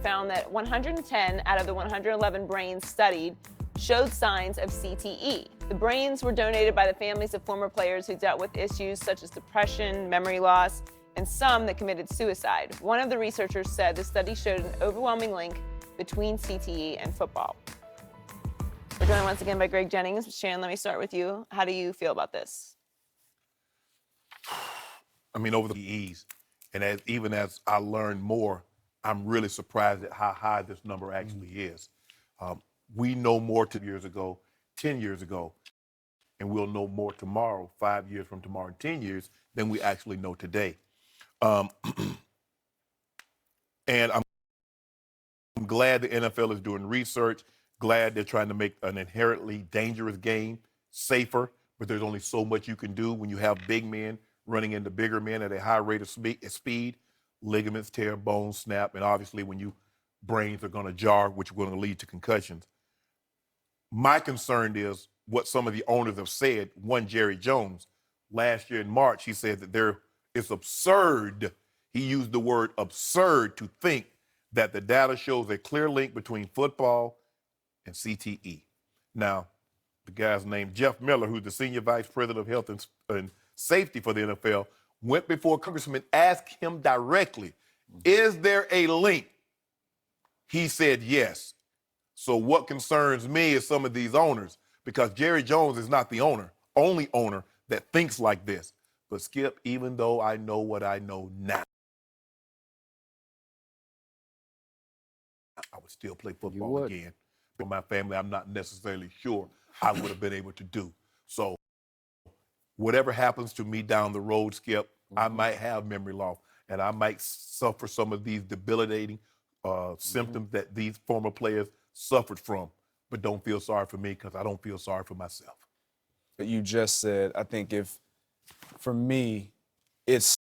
found that 110 out of the 111 brains studied showed signs of CTE. The brains were donated by the families of former players who dealt with issues such as depression, memory loss, and some that committed suicide. One of the researchers said the study showed an overwhelming link between CTE and football. We're joined once again by Greg Jennings. Shannon, let me start with you. How do you feel about this? I mean, over the years, and even as I learn more, I'm really surprised at how high this number actually is. We know more 2 years ago, 10 years ago, and we'll know more tomorrow, 5 years from tomorrow, and 10 years, than we actually know today. And I'm glad the NFL is doing research, glad they're trying to make an inherently dangerous game safer, but there's only so much you can do when you have big men running into bigger men at a high rate of speed. Ligaments tear, bones snap, and obviously when you brains are going to jar, which are going to lead to concussions. My concern is what some of the owners have said. One, Jerry Jones, last year in March, he said that it's absurd. He used the word absurd to think that the data shows a clear link between football and CTE. Now, the guy's named Jeff Miller, who's the Senior Vice President of Health and Safety for the NFL, went before Congressman, asked him directly, is there a link? He said yes. So what concerns me is some of these owners, because Jerry Jones is not the only owner that thinks like this. But Skip, even though I know what I know now, I would still play football again. For my family, I'm not necessarily sure I would have been able to do. So whatever happens to me down the road, Skip, I might have memory loss, and I might suffer some of these debilitating symptoms that these former players suffered from. But don't feel sorry for me, because I don't feel sorry for myself. But you just said, I think for me, it's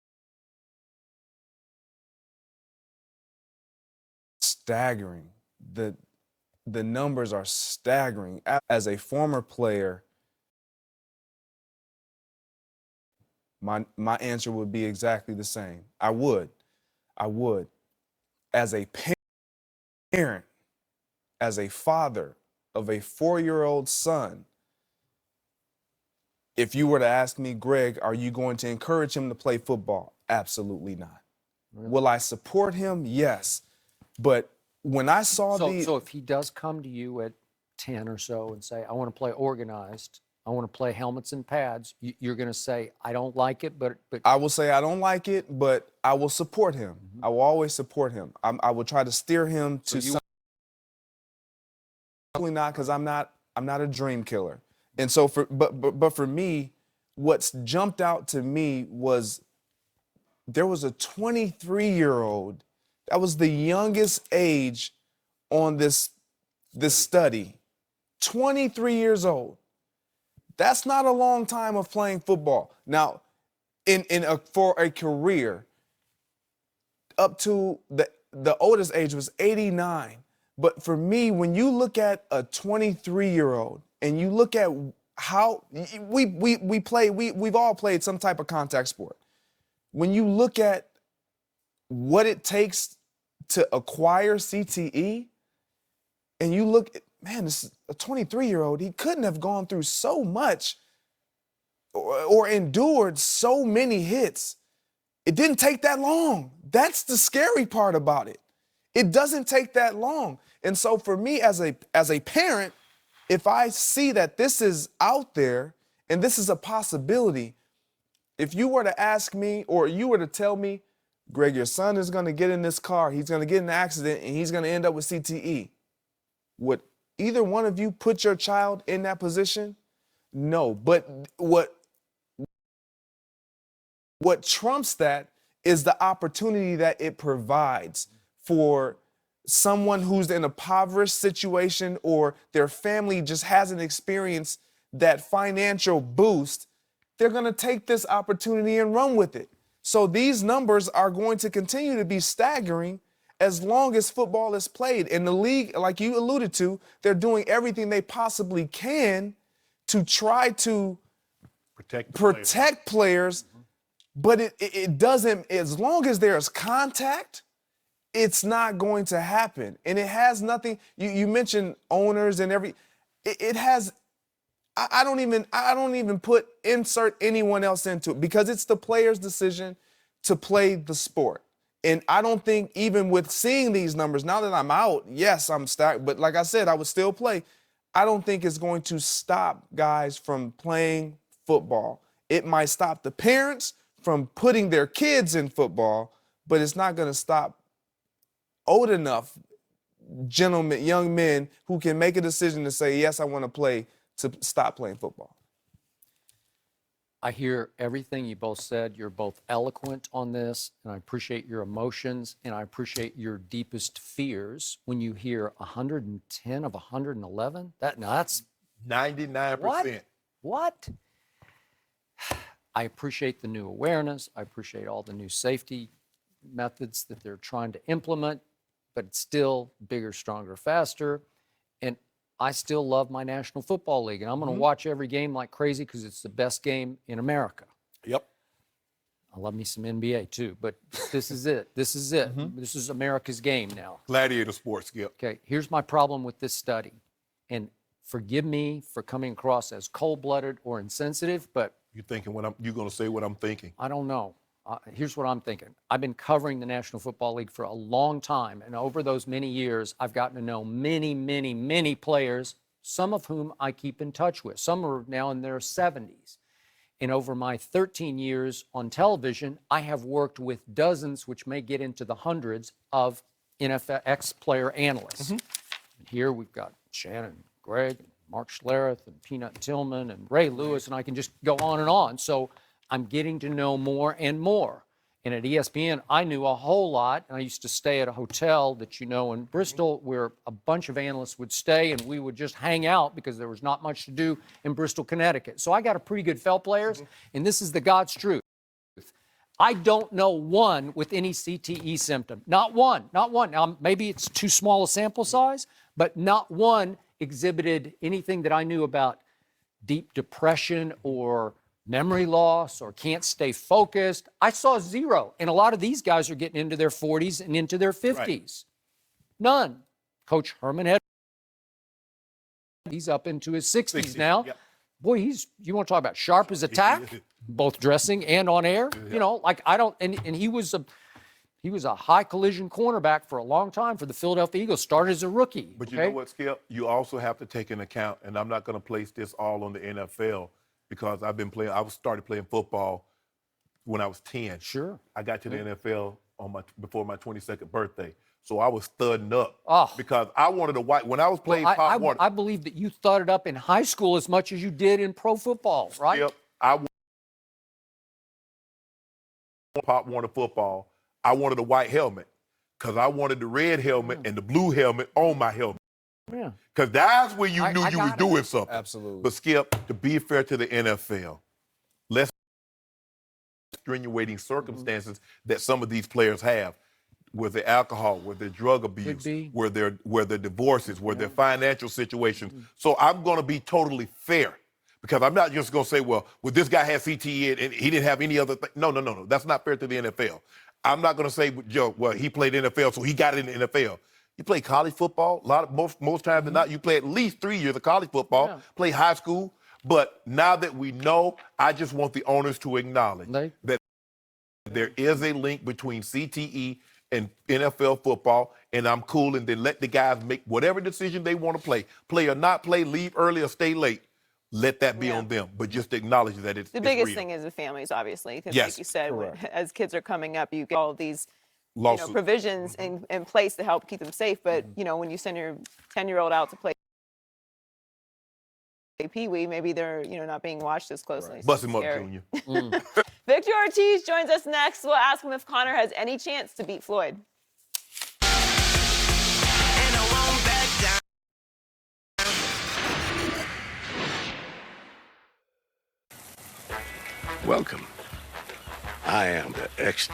staggering. The numbers are staggering. As a former player, my answer would be exactly the same. I would. As a parent, as a father of a 4-year-old son, if you were to ask me, Greg, are you going to encourage him to play football? Absolutely not. Really? Will I support him? Yes. But when I saw So if he does come to you at 10 or so and say, I want to play organized, I want to play helmets and pads, you're going to say, I don't like it, but I will say I don't like it, but I will support him. I will always support him. I will try to steer him to something. Probably not, because I'm not a dream killer. And so but for me, what's jumped out to me was there was a 23-year-old. That was the youngest age on this study. 23 years old. That's not a long time of playing football. Now, for a career, up to the oldest age was 89. But for me, when you look at a 23-year-old and you look at how we've all played some type of contact sport. When you look at what it takes to acquire CTE, and you look at, man, this is a 23-year-old, he couldn't have gone through so much or endured so many hits. It didn't take that long. That's the scary part about it. It doesn't take that long. And so for me as a parent, if I see that this is out there and this is a possibility, if you were to ask me or you were to tell me, Greg, your son is going to get in this car, he's going to get in an accident, and he's going to end up with CTE, would either one of you put your child in that position? No. But what trumps that is the opportunity that it provides for someone who's in a impoverished situation or their family just hasn't experienced that financial boost. They're going to take this opportunity and run with it. So these numbers are going to continue to be staggering as long as football is played. And the league, like you alluded to, they're doing everything they possibly can to try to protect players. But it doesn't, as long as there's contact it's not going to happen. And it has nothing, you mentioned owners and it has, I don't even insert anyone else into it because it's the player's decision to play the sport. And I don't think even with seeing these numbers, now that I'm out, yes, I'm stacked, but like I said, I would still play. I don't think it's going to stop guys from playing football. It might stop the parents from putting their kids in football, but it's not going to stop old enough gentlemen, young men who can make a decision to say, yes, I want to play, to stop playing football. I hear everything you both said. You're both eloquent on this, and I appreciate your emotions, and I appreciate your deepest fears when you hear 110 of 111. That's 99%. What? I appreciate the new awareness. I appreciate all the new safety methods that they're trying to implement, but it's still bigger, stronger, faster. And I still love my National Football League, and I'm going to watch every game like crazy because it's the best game in America. Yep. I love me some NBA too, but this is it. This is it. This is America's game now. Gladiator sports, Skip. Okay, here's my problem with this study. And forgive me for coming across as cold-blooded or insensitive, but You're thinking you're going to say what I'm thinking. I don't know. Here's what I'm thinking. I've been covering the National Football League for a long time, and over those many years, I've gotten to know many, many, many players, some of whom I keep in touch with. Some are now in their 70s. And over my 13 years on television, I have worked with dozens, which may get into the hundreds, of NFL ex-player analysts. And here we've got Shannon, Greg, Mark Schlereth, and Peanut Tillman, and Ray Lewis, and I can just go on and on. So I'm getting to know more and more. And at ESPN, I knew a whole lot. And I used to stay at a hotel that you know in Bristol where a bunch of analysts would stay and we would just hang out because there was not much to do in Bristol, Connecticut. So I got a pretty good felt players, and this is the God's truth. I don't know one with any CTE symptom. Not one, not one. Now, maybe it's too small a sample size, but not one exhibited anything that I knew about deep depression or memory loss or can't stay focused. I saw zero. And a lot of these guys are getting into their 40s and into their 50s. Right. None. Coach Herman had, he's up into his 60s now. Yep. Boy, you want to talk about sharp as a tack, both dressing and on air. You know, like and he was a high collision cornerback for a long time for the Philadelphia Eagles, started as a rookie. But you know what, Skip? You also have to take into account, and I'm not going to place this all on the NFL, because I started playing football when I was 10. Sure. I got to the NFL before my 22nd birthday. So I was thudding up because I wanted when I was playing Pop Warner. I believe that you thudded up in high school as much as you did in pro football, right? Yep. I wanted Pop Warner football. I wanted a white helmet because I wanted the red helmet and the blue helmet on my helmet. Yeah. Because that's when you knew you was doing something. Absolutely. But Skip, to be fair to the NFL, less extenuating circumstances that some of these players have, with their alcohol, with their drug abuse, where their divorces, where their financial situations. So I'm going to be totally fair, because I'm not just going to say, well, this guy had CTE and he didn't have any other thing. No. That's not fair to the NFL. I'm not going to say, well, he played NFL, so he got it in the NFL. You play college football, most times than not, you play at least 3 years of college football, play high school. But now that we know, I just want the owners to acknowledge that there is a link between CTE and NFL football, and I'm cool, and then let the guys make whatever decision they want to play or not play, leave early or stay late. Let that be on them, but just acknowledge that it's the biggest real. thing is the families, obviously, because Yes. like you said, Correct. as kids are coming up, you get all of these Lawsuits. provisions in place to help keep them safe. But when you send your 10-year-old out to play Pee Wee, maybe they're not being watched as closely. So Bust him up, scary. Junior. Victor Ortiz joins us next. We'll ask him if Conor has any chance to beat Floyd. Welcome. I am the extra